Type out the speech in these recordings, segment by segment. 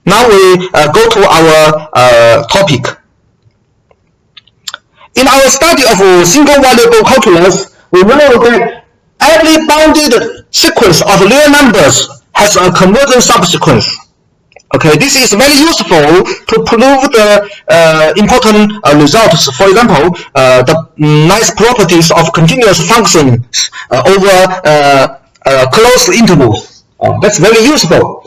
Now we go to our topic. In our study of single variable calculus, we know that every bounded sequence of real numbers has a convergent subsequence. Okay, this is very useful to prove the important results. For example, the nice properties of continuous functions over closed intervals. That's very useful.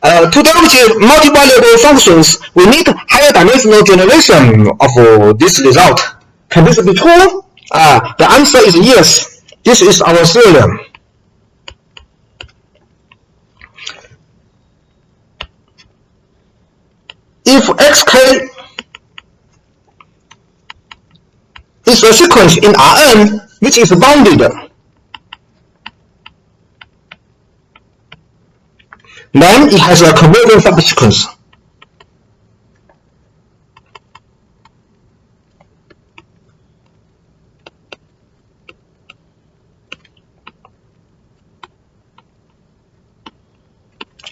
To demonstrate multivariable functions, we need higher dimensional generation of this result. Can this be true? The answer is yes. This is our theorem. If xk is a sequence in Rn which is bounded, then it has a convergent subsequence.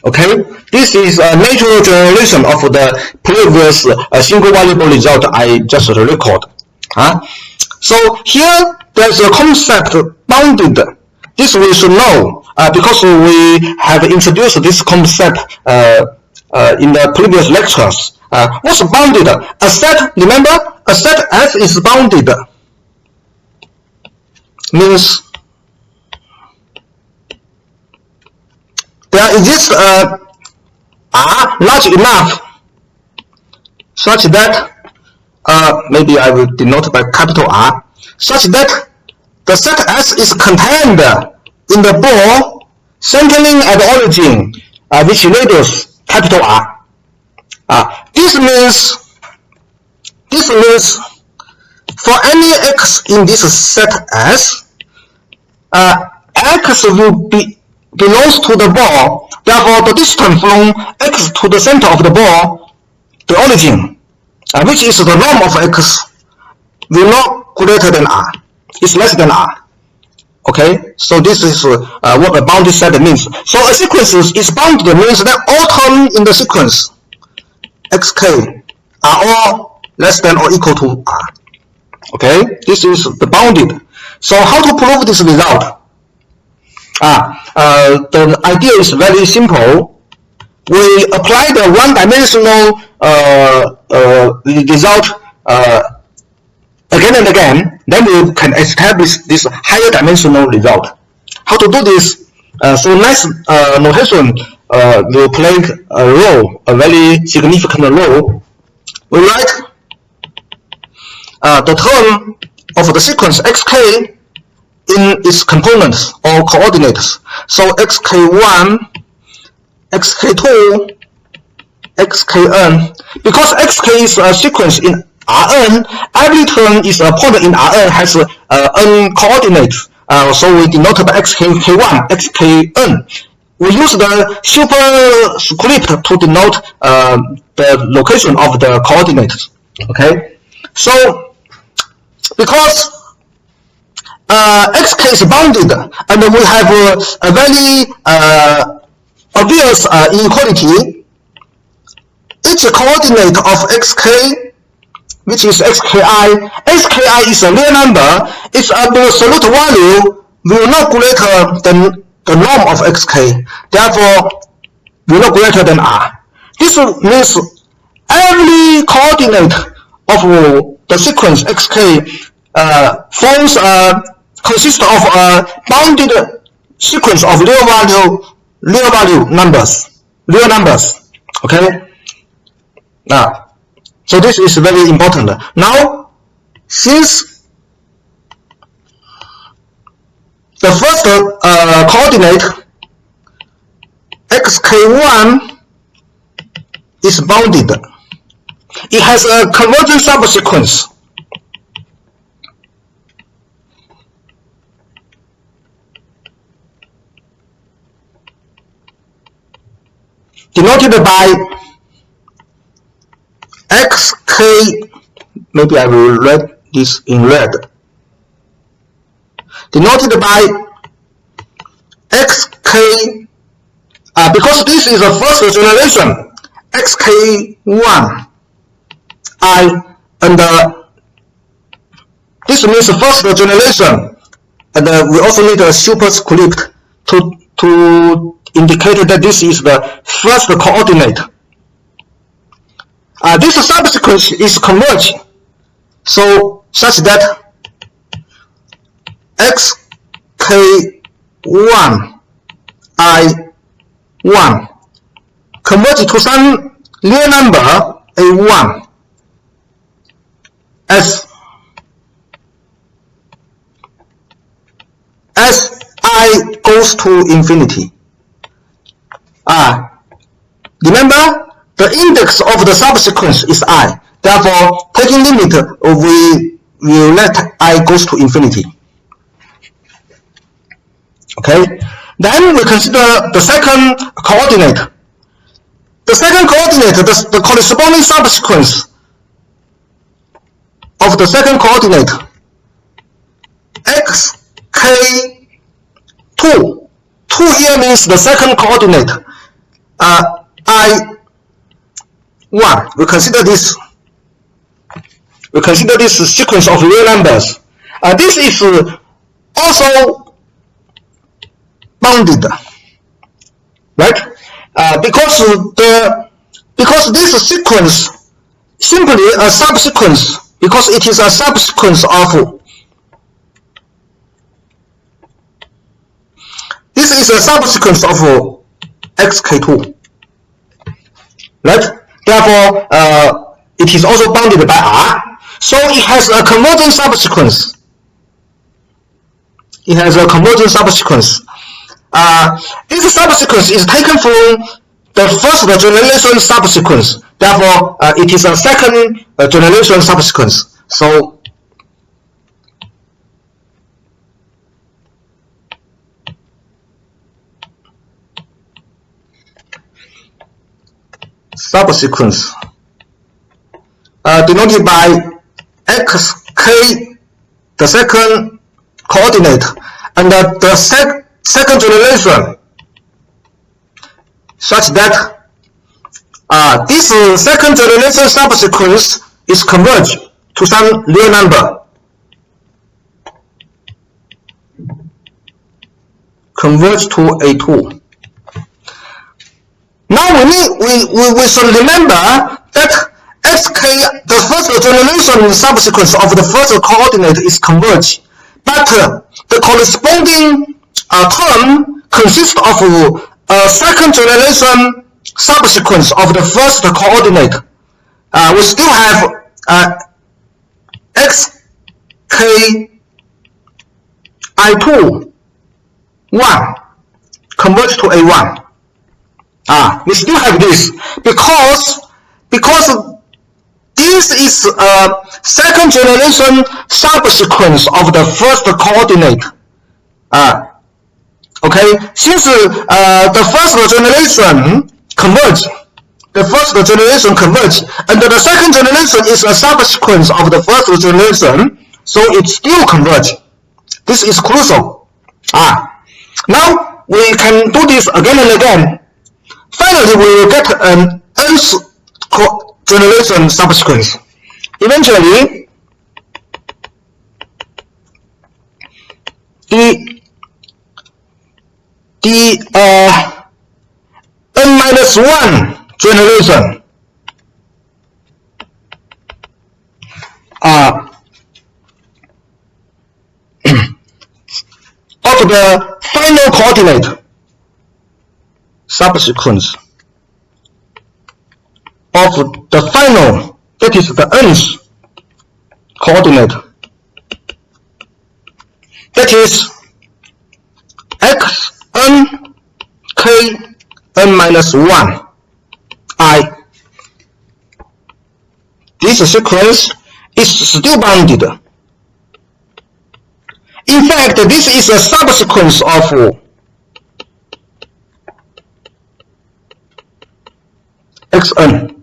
Okay, this is a natural generation of the previous single variable result I just recorded. So here there's a concept bounded. This we should know because we have introduced this concept in the previous lectures. What's bounded? A set, remember, a set S is bounded. Means there exists a R large enough such that maybe I will denote by capital R, such that the set S is contained in the ball centering at the origin, which radius capital R. This means for any x in this set S, x will belongs to the ball. Therefore, the distance from x to the center of the ball, the origin, which is the norm of x, will not greater than R. It's less than R. Okay, so this is what a bounded set means. So a sequence is bounded means that all terms in the sequence xk are all less than or equal to R. Okay, this is the bounded. So how to prove this result? The idea is very simple. We apply the one-dimensional result again and again, then we can establish this higher dimensional result. How to do this? So nice notation will play a role, a very significant role. We write the term of the sequence xk in its components or coordinates. So xk1, xk2, xkn. Because xk is a sequence in Rn, every term is a point in Rn has n coordinates. So we denote by xk1, xkn. We use the superscript to denote the location of the coordinates. Okay, so because xk is bounded and we have a very obvious inequality. Each coordinate of xk, which is xki is a real number. Its absolute value will not greater than the norm of xk, therefore will not greater than R. This means every coordinate of the sequence xk consists of a bounded sequence of real value numbers, real numbers. Okay. Now, so this is very important. Now, since the first coordinate xk1 is bounded, it has a convergent subsequence. Denoted by xk, maybe I will write this in red. Denoted by xk, because this is the first generation, xk1 I, and this means first generation, and we also need a superscript to indicate that this is the first coordinate. This subsequence is converged, so such that xk1 I1 converge to some real number a1 as I goes to infinity. Remember, the index of the subsequence is I. Therefore, taking limit, we will let I goes to infinity. Okay. Then we consider the second coordinate. The second coordinate, the corresponding subsequence of the second coordinate, xk2. 2 here means the second coordinate, I1. We consider this sequence of real numbers. This is also bounded, right? Because this sequence simply a subsequence, because it is a subsequence of this is a subsequence of xk2, right? Therefore, it is also bounded by R. So it has a convergent subsequence. It has a convergent subsequence. This subsequence is taken from the first generation subsequence. Therefore, it is a second generation subsequence. So subsequence denoted by xk, the second coordinate, and the second generation, such that this second generation subsequence is converged to some real number. Converge to a2. Now we should remember that xk, the first generation subsequence of the first coordinate, is converged, but the corresponding term consists of a second generation subsequence of the first coordinate. We still have xk I2 1 converge to a1. We still have this because this is a second generation subsequence of the first coordinate. Okay, since the first generation converge, and the second generation is a subsequence of the first generation, so it still converge. This is crucial. Now we can do this again and again. Finally, we will get an nth generation subsequence. Eventually, the n-1 generation of the final coordinate subsequence of the final, that is the nth coordinate, that is xn k n-1 I. This sequence is still bounded. In fact, this is a subsequence of xkn.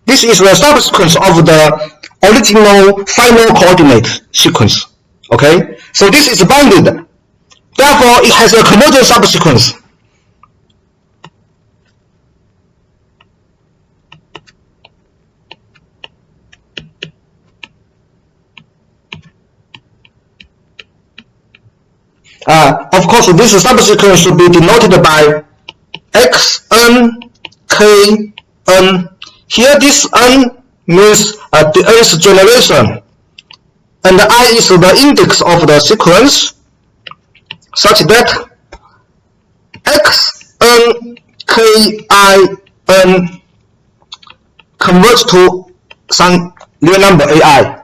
This is the subsequence of the original final coordinate sequence. Okay, so this is bounded. Therefore, it has a convergent subsequence. Of course, this subsequence should be denoted by xn kn. Here, this n means the nth generation, and I is the index of the sequence, such that xn kin converts to some real number an.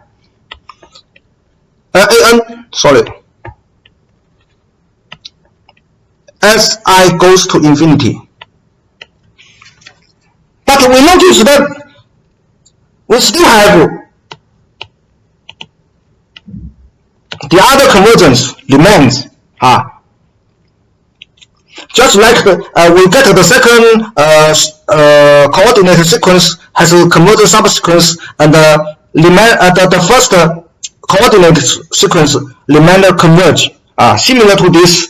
As I goes to infinity. But we notice that we still have the other convergence remains. Just like we get the second coordinate sequence has a convergent subsequence, and the first coordinate sequence remain converge. Similar to this,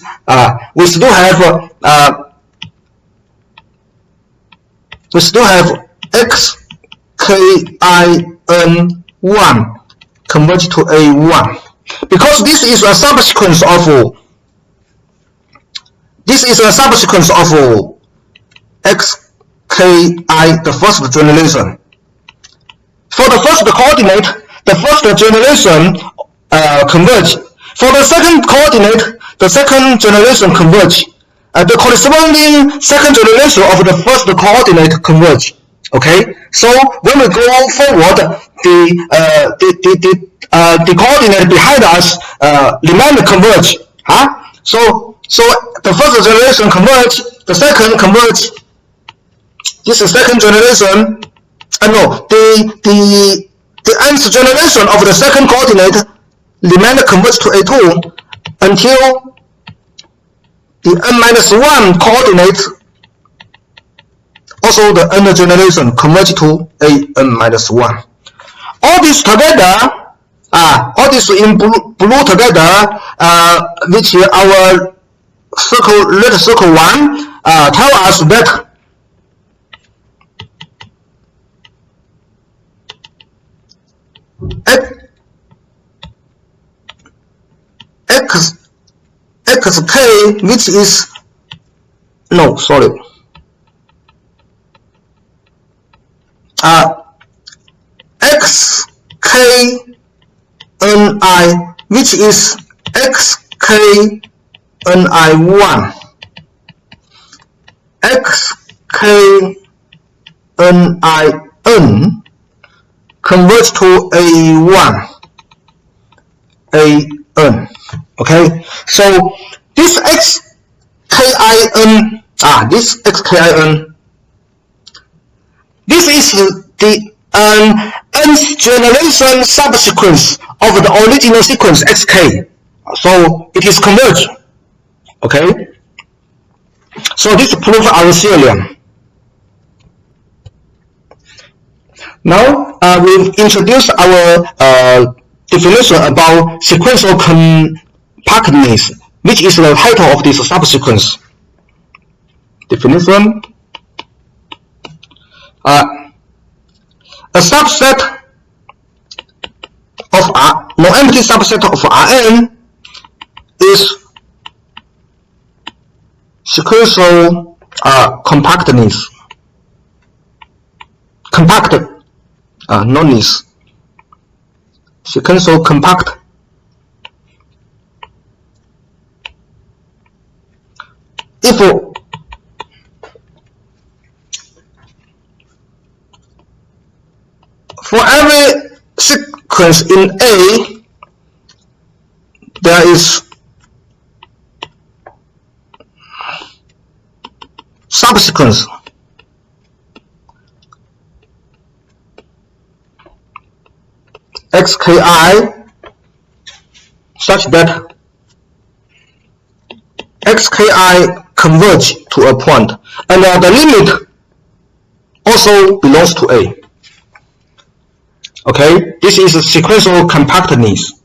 we still have x kin1 converge to a1, because this is a subsequence of xki, the first generation. For the first coordinate, the first generation converge. For the second coordinate, the second generation converge. The corresponding second generation of the first coordinate converge. Okay, so when we go forward, the coordinate behind us remain converge. So the first generation converge, the second converge. This is second generation. The nth generation of the second coordinate remain converge to a2 until the n-1 coordinate, also the n generation, converge to an-1. All this together, all this in blue together, which our red circle 1 tell us that xk, which is xkni, which is xkni1, xknin converge to a1, an. Okay, so this xkin, this is the nth generation subsequence of the original sequence xk. So it is converged. Okay, so this proves our theorem. Now we've introduced our definition about sequential compactness, which is the title of this subsequence. Definition: a subset of non-empty subset of Rn is sequential compactness. Nonness. Sequential compact. If for every sequence in A, there is subsequence xki such that xki converge to a point, and the limit also belongs to A. Okay, this is sequential compactness.